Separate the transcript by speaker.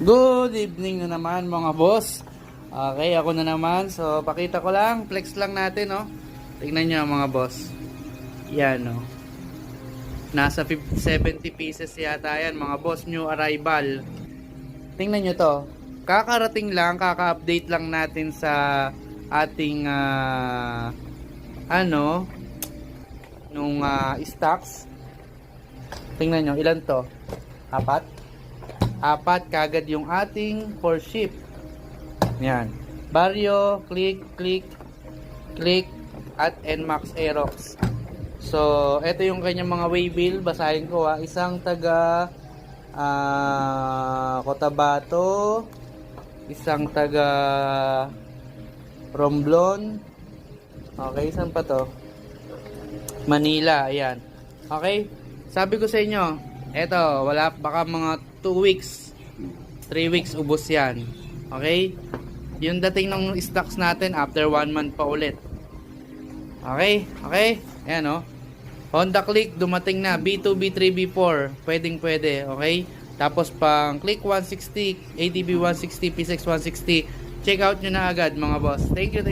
Speaker 1: Good evening na naman mga boss. Okay, ako na naman. So, pakita ko lang. Flex lang natin, no? Tingnan nyo mga boss. Yan, no? Nasa 70 pieces yata yan, mga boss. New arrival. Tingnan nyo to. Kakarating lang, kaka-update lang natin sa ating, stocks. Tingnan nyo, ilan to? Apat kagad yung ating for ship. Yan. Barrio, click, at NMAX Aerox. So, ito yung kanyang mga waybill. Basahin ko ha. Isang taga Cotabato. Isang taga Romblon. Okay, saan pa to? Manila, ayan. Okay, sabi ko sa inyo, eto, wala, baka mga 2 weeks, 3 weeks, ubos yan. Okay, yung dating ng stocks natin, after 1 month pa ulit. Okay, ayan o. Honda Click, dumating na, B2, B3, B4, pwede, okay. Tapos pang Click 160, ADB 160, P6 160, check out nyo na agad mga boss. Thank you.